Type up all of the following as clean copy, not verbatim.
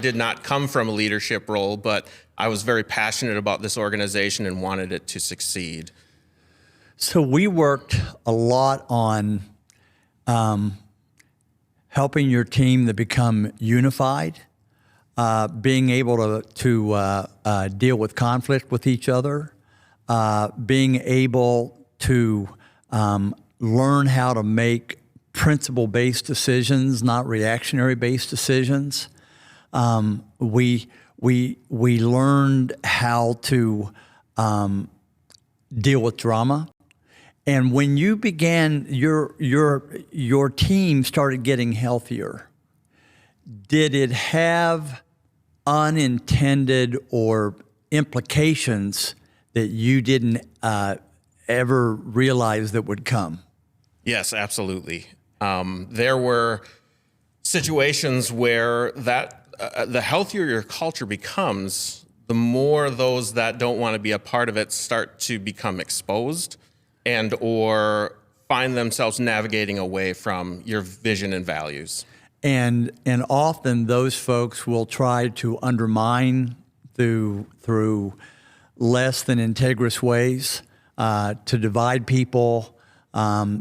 did not come from a leadership role, but I was very passionate about this organization and wanted it to succeed. So we worked a lot on helping your team to become unified, being able to deal with conflict with each other, being able to learn how to make principle-based decisions, not reactionary-based decisions. We learned how to deal with drama. And when you began, your team started getting healthier, did it have unintended or implications that you didn't ever realize that would come? Yes, absolutely. There were situations where the healthier your culture becomes, the more those that don't want to be a part of it start to become exposed and or find themselves navigating away from your vision and values. And often those folks will try to undermine through less than integrous ways, to divide people,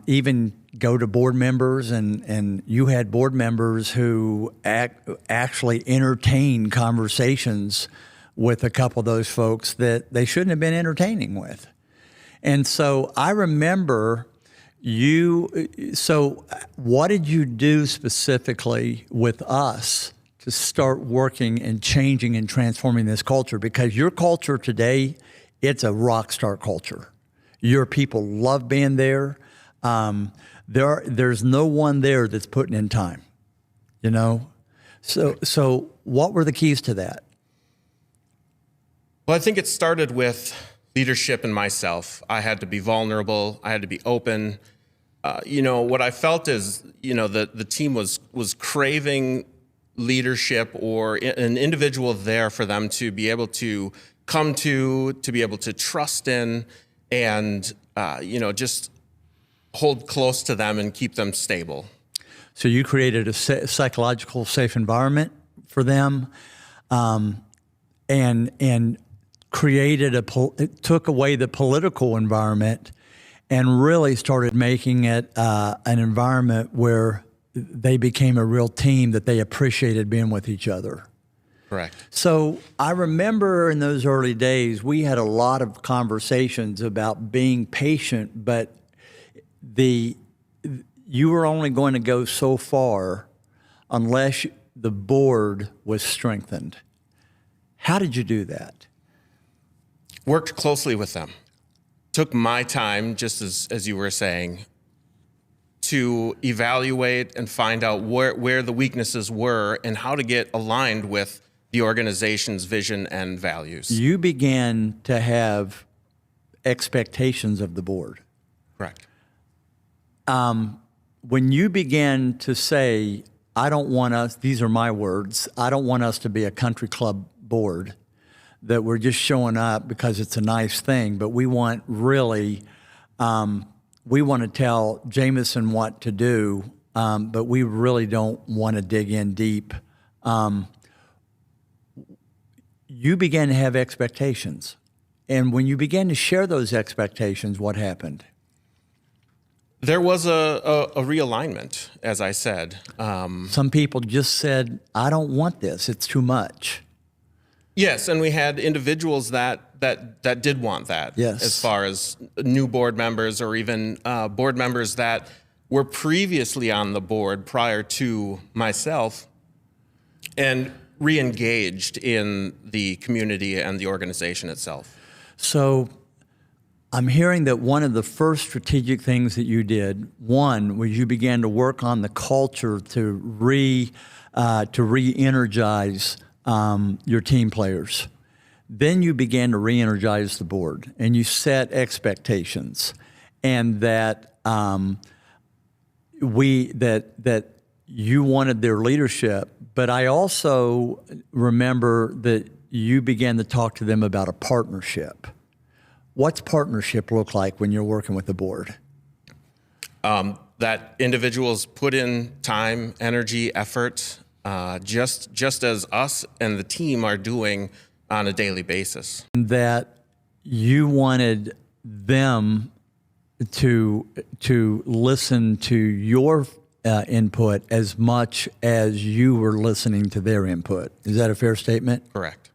even go to board members, and you had board members who actually entertained conversations with a couple of those folks that they shouldn't have been entertaining with. And so I remember so what did you do specifically with us to start working and changing and transforming this culture? Because your culture today, it's a rock star culture. Your people love being there. There's no one there that's putting in time, you know? So what were the keys to that? Well, I think it started with leadership in myself. I had to be vulnerable. I had to be open. What I felt is, the team was craving leadership or an individual there for them to be able to come to be able to trust in, and, just hold close to them and keep them stable. So you created a psychological safe environment for them, and created it took away the political environment and really started making it an environment where they became a real team that they appreciated being with each other. Correct. So I remember in those early days, we had a lot of conversations about being patient, but you were only going to go so far unless the board was strengthened. How did you do that? Worked closely with them. Took my time, just as you were saying, to evaluate and find out where the weaknesses were and how to get aligned with the organization's vision and values. You began to have expectations of the board. Correct. When you began to say, I don't want us, these are my words, I don't want us to be a country club board, that we're just showing up because it's a nice thing, but we want really, we want to tell Jamison what to do, but we really don't want to dig in deep. You began to have expectations. And when you began to share those expectations, what happened? There was a realignment, as I said. Some people just said, I don't want this, it's too much. Yes, and we had individuals that did want that. Yes. As far as new board members or even board members that were previously on the board prior to myself and re-engaged in the community and the organization itself. So I'm hearing that one of the first strategic things that you did, one, was you began to work on the culture to re-energize your team players. Then you began to re-energize the board, and you set expectations, and that you wanted their leadership. But I also remember that you began to talk to them about a partnership. What's partnership look like when you're working with the board? That individuals put in time, energy, effort, just as us and the team are doing on a daily basis. That you wanted them to listen to your input as much as you were listening to their input. Is that a fair statement? Correct.